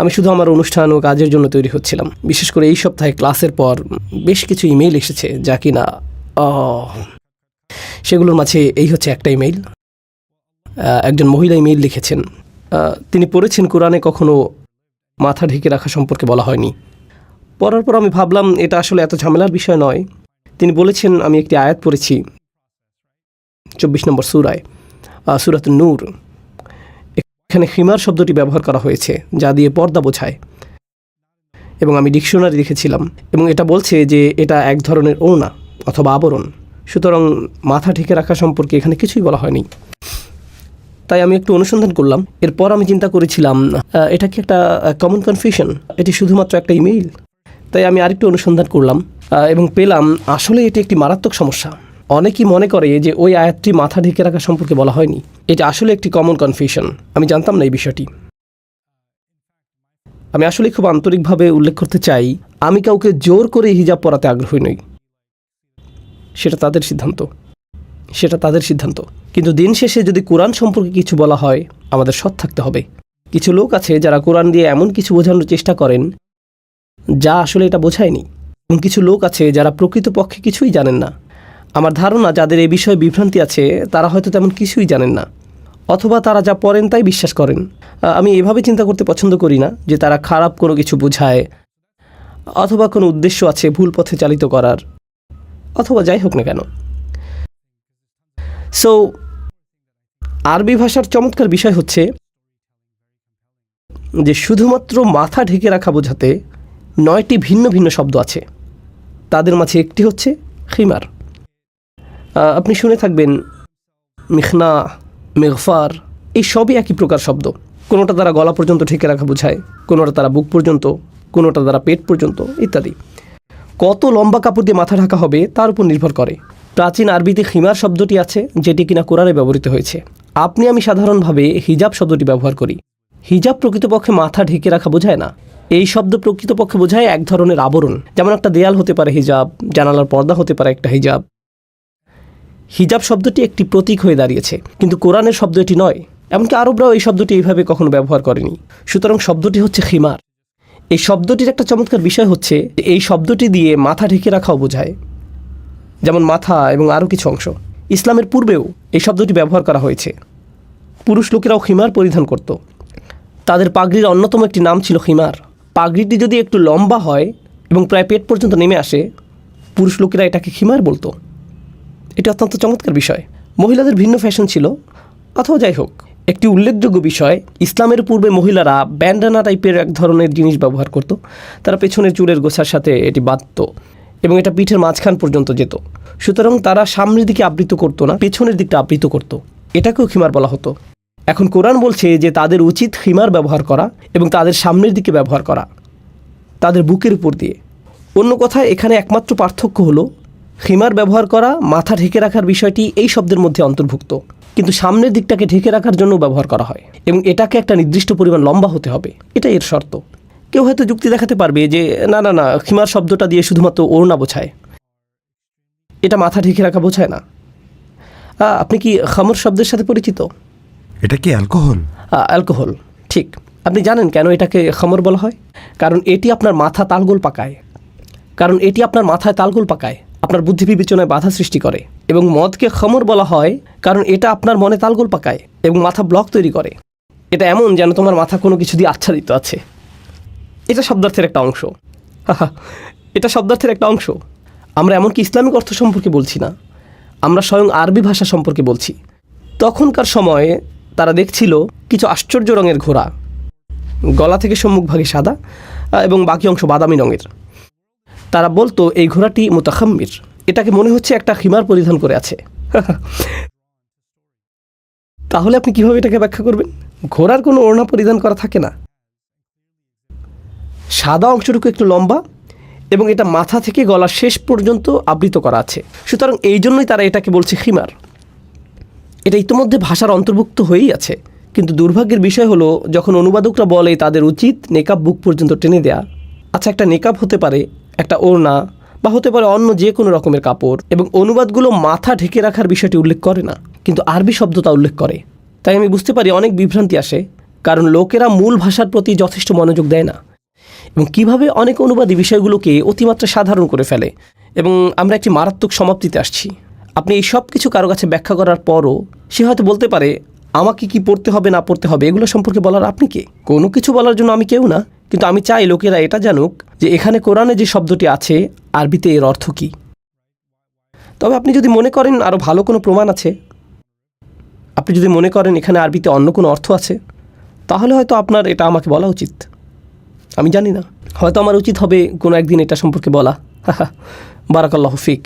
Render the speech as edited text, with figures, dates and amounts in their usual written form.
আমি শুধু আমার অনুষ্ঠান ও কাজের জন্য তৈরি হচ্ছিলাম। বিশেষ করে এই সপ্তাহে ক্লাসের পর বেশ কিছু ইমেইল এসেছে, যা কিনা সেগুলোর মাঝে এই হচ্ছে একটা ইমেইল। একজন মহিলা ইমেইল লিখেছেন। তিনি পড়েছেন কোরআনে কখনো মাথা ঢেকে রাখা সম্পর্কে বলা হয়নি। পড়ার পর আমি ভাবলাম এটা আসলে এত ঝামেলার বিষয় নয়। তিনি বলেছেন, আমি একটি আয়াত পড়েছি 24 নম্বর সূরায়, সূরাতুন নূর। এখানে খিমার শব্দটি ব্যবহার করা হয়েছে, যা দিয়ে পর্দা বোঝায়, এবং আমি ডিকশনারি দেখেছিলাম, এবং এটা বলছে যে এটা এক ধরনের ওড়না অথবা আবরণ। সুতরাং মাথা ঢেকে রাখা সম্পর্কে এখানে কিছুই বলা হয়নি। তাই আমি একটু অনুসন্ধান করলাম। এরপর আমি চিন্তা করেছিলাম এটা কি একটা কমন কনফিউশন, এটি শুধুমাত্র একটা ইমেইল। তাই আমি আরেকটু অনুসন্ধান করলাম এবং পেলাম আসলে এটি একটি মারাত্মক সমস্যা। অনেকেই মনে করে যে ওই আয়াতটি মাথা ঢেকে রাখা সম্পর্কে বলা হয়নি। এটা আসলে একটি কমন কনফিউশন। আমি জানতাম না এই বিষয়টি। আমি আসলে খুব আন্তরিকভাবে উল্লেখ করতে চাই, আমি কাউকে জোর করে হিজাব পরাতে আগ্রহী নই। সেটা তাদের সিদ্ধান্ত। কিন্তু দিন শেষে যদি কোরআন সম্পর্কে কিছু বলা হয়, আমাদের সৎ থাকতে হবে। কিছু লোক আছে যারা কোরআন দিয়ে এমন কিছু বোঝানোর চেষ্টা করেন যা আসলে এটা বোঝায়নি, এবং কিছু লোক আছে যারা প্রকৃতপক্ষে কিছুই জানেন না। আমার ধারণা যাদের এই বিষয়ে বিভ্রান্তি আছে তারা হয়তো তেমন কিছুই জানেন না, অথবা তারা যা পড়েন তাই বিশ্বাস করেন। আমি এভাবে চিন্তা করতে পছন্দ করি না যে তারা খারাপ কোনো কিছু বোঝায়, অথবা কোনো উদ্দেশ্য আছে ভুল পথে চালিত করার, অথবা যাই হোক না কেন। সো আরবি ভাষার চমৎকার বিষয় হচ্ছে যে শুধুমাত্র মাথা ঢেকে রাখা বোঝাতে 9টি ভিন্ন ভিন্ন শব্দ আছে। তাদের মাঝে একটি হচ্ছে খিমার। আপনি শুনে থাকবেন মিখনা, মেগফার, এই সবই একই প্রকার শব্দ। কোনোটা দ্বারা গলা পর্যন্ত ঢেকে রাখা বোঝায়, কোনোটা দ্বারা বুক পর্যন্ত, কোনোটা দ্বারা পেট পর্যন্ত ইত্যাদি। কত লম্বা কাপড় দিয়ে মাথা ঢাকা হবে তার উপর নির্ভর করে। প্রাচীন আরবিতে খিমার শব্দটি আছে, যেটি কিনা কোরআনে ব্যবহৃত হয়েছে। আমি সাধারণভাবে হিজাব শব্দটি ব্যবহার করি। হিজাব প্রকৃতপক্ষে মাথা ঢেকে রাখা বোঝায় না। এই শব্দ প্রকৃতপক্ষে বোঝায় এক ধরনের আবরণ। যেমন একটা দেয়াল হতে পারে হিজাব, জানালার পর্দা হতে পারে একটা হিজাব। হিজাব শব্দটি একটি প্রতীক হয়ে দাঁড়িয়েছে, কিন্তু কোরআনের শব্দ এটি নয়। এমনকি আরবরাও এই শব্দটি এইভাবে কখনো ব্যবহার করেনি। সুতরাং শব্দটি হচ্ছে খিমার। এই শব্দটির একটা চমৎকার বিষয় হচ্ছে এই শব্দটি দিয়ে মাথা ঢেকে রাখাও বোঝায়, যেমন মাথা এবং আরও কিছু অংশ। ইসলামের পূর্বেও এই শব্দটি ব্যবহার করা হয়েছে। পুরুষ লোকেরাও খিমার পরিধান করত। তাদের পাগড়ির অন্যতম একটি নাম ছিল খিমার। পাগড়িটি যদি একটু লম্বা হয় এবং প্রায় পেট পর্যন্ত নেমে আসে, পুরুষ লোকেরা এটাকে খিমার বলতো। এটা অত্যন্ত চমৎকার বিষয়। মহিলাদের ভিন্ন ফ্যাশন ছিল, অথবা যাই হোক। একটি উল্লেখযোগ্য বিষয়, ইসলামের পূর্বে মহিলারা ব্যান্ডানা টাইপের এক ধরনের জিনিস ব্যবহার করত। তারা পেছনের চুলের গোছার সাথে এটি বাঁধত এবং এটা পিঠের মাঝখান পর্যন্ত যেত। সুতরাং তারা সামনের দিকে আবৃত করতো না, পেছনের দিকটা আবৃত করত। এটাকেও খিমার বলা হতো। এখন কোরআন বলছে যে তাদের উচিত খিমার ব্যবহার করা এবং তাদের সামনের দিকে ব্যবহার করা, তাদের বুকের উপর দিয়ে। অন্য কথায় এখানে একমাত্র পার্থক্য হলো খিমার ব্যবহার করা, মাথা ঢেকে রাখার বিষয়টি এই শব্দের মধ্যে অন্তর্ভুক্ত, কিন্তু সামনের দিকটাকে ঢেকে রাখার জন্য ব্যবহার করা হয়, এবং এটাকে একটা নির্দিষ্ট পরিমাণ লম্বা হতে হবে। এটাই এর শর্ত। কেউ হয়তো যুক্তি দেখাতে পারবে যে না না না, খিমার শব্দটা দিয়ে শুধুমাত্র ওড়না বোঝায়, এটা মাথা ঢেকে রাখা বোঝায় না। আপনি কি খামর শব্দের সাথে পরিচিত? এটা কি অ্যালকোহল? অ্যালকোহল, ঠিক। আপনি জানেন কেন এটাকে খামর বলা হয়? কারণ এটি আপনার মাথা তালগোল পাকায়। আপনার বুদ্ধি বিবেচনায় বাধা সৃষ্টি করে। এবং মদকে খামর বলা হয় কারণ এটা আপনার মনে তালগোল পাকায় এবং মাথা ব্লক তৈরি করে। এটা এমন যেন তোমার মাথা কোনো কিছু দিয়ে আচ্ছাদিত আছে। এটা শব্দার্থের একটা অংশ। আমরা এমনকি ইসলামিক অর্থ সম্পর্কে বলছি না, আমরা স্বয়ং আরবি ভাষা সম্পর্কে বলছি। তখনকার সময়ে তারা দেখছিল কিছু আশ্চর্য রঙের ঘোড়া, গলা থেকে সম্মুখভাগে সাদা এবং বাকি অংশ বাদামি রঙের। তারা বলতো এই ঘোড়াটি মুতাখাম্মির, এটাকে মনে হচ্ছে একটা খিমার পরিধান করে আছে। তাহলে আপনি কিভাবে এটাকে ব্যাখ্যা করবেন? ঘোড়ার কোনো ওড়না পরিধান করা থাকে না, সাদা অংশটুকু একটু লম্বা এবং এটা মাথা থেকে গলার শেষ পর্যন্ত আবৃত করা আছে। সুতরাং এই জন্যই তারা এটাকে বলছে খিমার। এটা ইতিমধ্যে ভাষার অন্তর্ভুক্ত হয়েই আছে। কিন্তু দুর্ভাগ্যের বিষয় হলো, যখন অনুবাদকরা বলে তাদের উচিত নেকাব বুক পর্যন্ত টেনে দেয়া। আচ্ছা, একটা নেকাব হতে পারে একটা ওড়না, বা হতে পারে অন্য যে কোনো রকমের কাপড়, এবং অনুবাদগুলো মাথা ঢেকে রাখার বিষয়টি উল্লেখ করে না, কিন্তু আরবি শব্দ তা উল্লেখ করে। তাই আমি বুঝতে পারি অনেক বিভ্রান্তি আসে, কারণ লোকেরা মূল ভাষার প্রতি যথেষ্ট মনোযোগ দেয় না এবং কিভাবে অনেক অনুবাদী বিষয়গুলোকে অতিমাত্রা সাধারণ করে ফেলে এবং আমরা একটি মারাত্মক সমাপ্তিতে আসছি। আপনি এই সব কিছু কারো কাছে ব্যাখ্যা করার পরও সে হয়তো বলতে পারে আমাকে কি পড়তে হবে না পড়তে হবে এগুলো সম্পর্কে বলার আপনি কে? কোনো কিছু বলার জন্য আমি কেউ না, কিন্তু আমি চাই লোকেরা এটা জানুক যে এখানে কোরআনে যে শব্দটি আছে আরবিতে এর অর্থ কী। তবে আপনি যদি মনে করেন আরও ভালো কোনো প্রমাণ আছে, আপনি যদি মনে করেন এখানে আরবিতে অন্য কোনো অর্থ আছে, তাহলে হয়তো আপনার এটা আমাকে বলা উচিত। আমি জানি না, হয়তো আমার উচিত হবে কোনো একদিন এটা সম্পর্কে বলা। বারাকাল্লাহু ফিক।